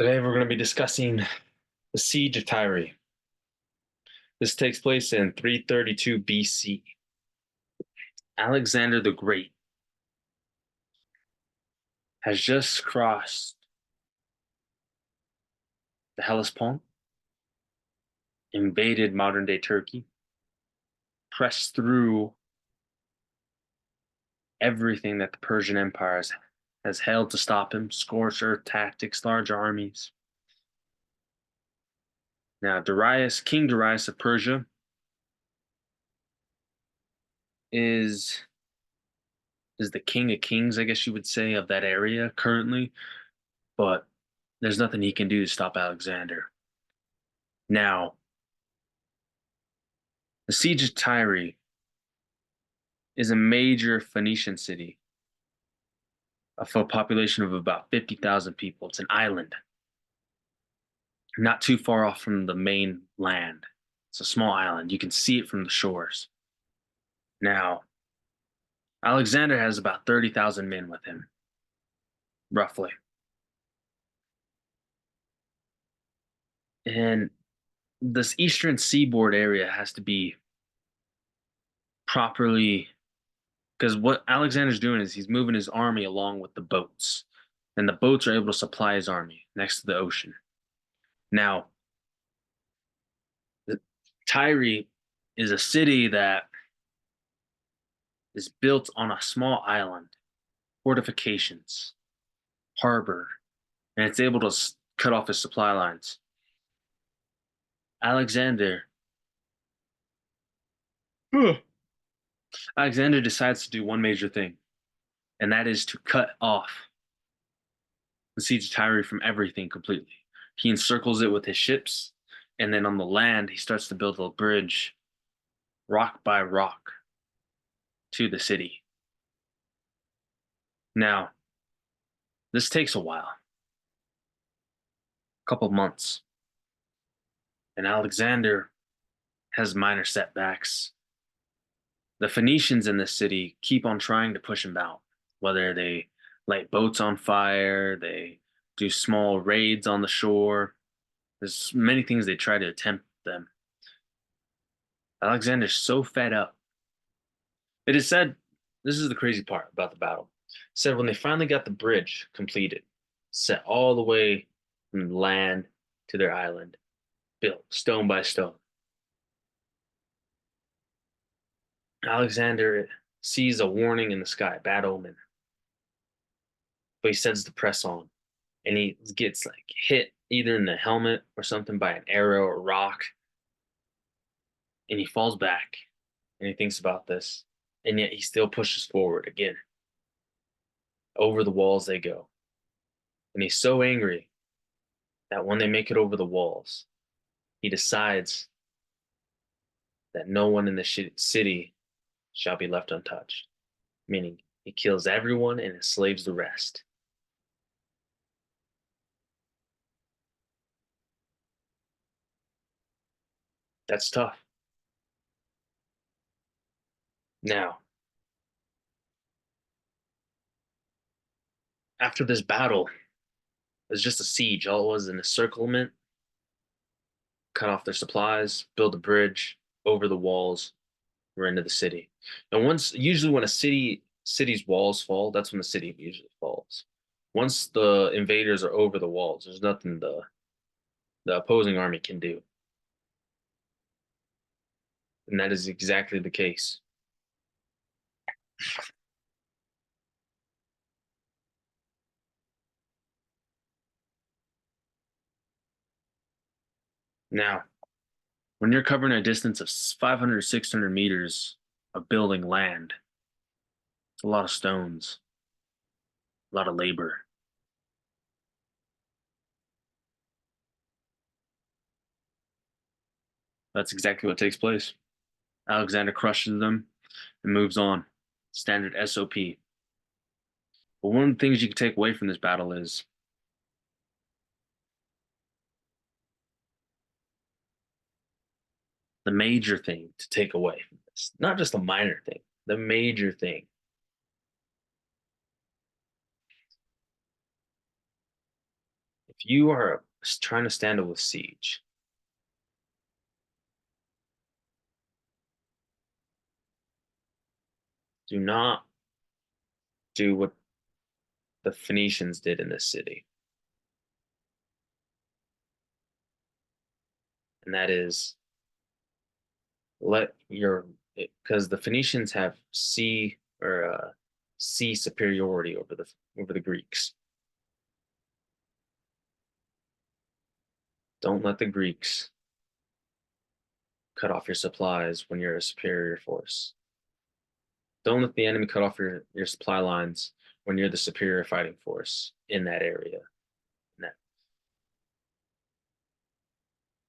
Today we're going to be discussing the Siege of Tyre. This takes place in 332 BC. Alexander the Great has just crossed the Hellespont, invaded modern day Turkey, pressed through everything that the Persian Empire has held to stop him, scorched earth tactics, large armies. Now, King Darius of Persia, is the king of kings, I guess you would say, of that area currently, but there's nothing he can do to stop Alexander. Now, the siege of Tyre is a major Phoenician city of a population of about 50,000 people. It's an island, not too far off from the main land. It's a small island. You can see it from the shores. Now, Alexander has about 30,000 men with him, roughly. And this eastern seaboard area has to be properly, because what Alexander's doing is he's moving his army along with the boats, and the boats are able to supply his army next to the ocean. Now, Tyre is a city that is built on a small island, fortifications, harbor, and it's able to cut off his supply lines. Alexander Alexander decides to do one major thing, and that is to cut off the siege of Tyre from everything completely. He encircles it with his ships, and then on the land, he starts to build a bridge, rock by rock, to the city. Now, this takes a while, a couple months, and Alexander has minor setbacks. The Phoenicians in this city keep on trying to push him out, whether they light boats on fire, they do small raids on the shore. There's many things they try to attempt them. Alexander's so fed up. It is said, this is the crazy part about the battle. It said when they finally got the bridge completed, set all the way from land to their island, built stone by stone, Alexander sees a warning in the sky, bad omen. But he sets the press on, and he gets like hit either in the helmet or something by an arrow or rock, and he falls back, and he thinks about this, and yet he still pushes forward again. Over the walls they go, and he's so angry that when they make it over the walls, he decides that no one in the city shall be left untouched, meaning he kills everyone and enslaves the rest. That's tough. Now, after this battle, it was just a siege. All it was an encirclement, cut off their supplies, build a bridge over the walls, we're into the city. And usually when a city's walls fall, that's when the city usually falls. Once the invaders are over the walls, there's nothing the opposing army can do. And that is exactly the case. Now, when you're covering a distance of 500, 600 meters of building land, it's a lot of stones, a lot of labor. That's exactly what takes place. Alexander crushes them and moves on. Standard SOP. But one of the things you can take away from this battle is the major thing to take away from this, not just a minor thing, the major thing If you are trying to stand up with siege, do not do what the Phoenicians did in this city, and that is let your because the Phoenicians have sea superiority over the Greeks. Don't let the Greeks cut off your supplies when you're a superior force. Don't let the enemy cut off your supply lines when you're the superior fighting force in that area.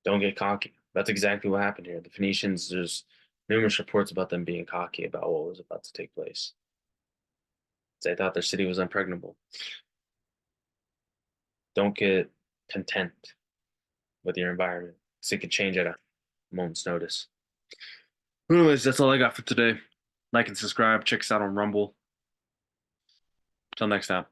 Don't get cocky. That's exactly what happened here. The Phoenicians, there's numerous reports about them being cocky about what was about to take place. They thought their city was impregnable. Don't get content with your environment because it could change at a moment's notice. Anyways, that's all I got for today. Like and subscribe. Check us out on Rumble. Till next time.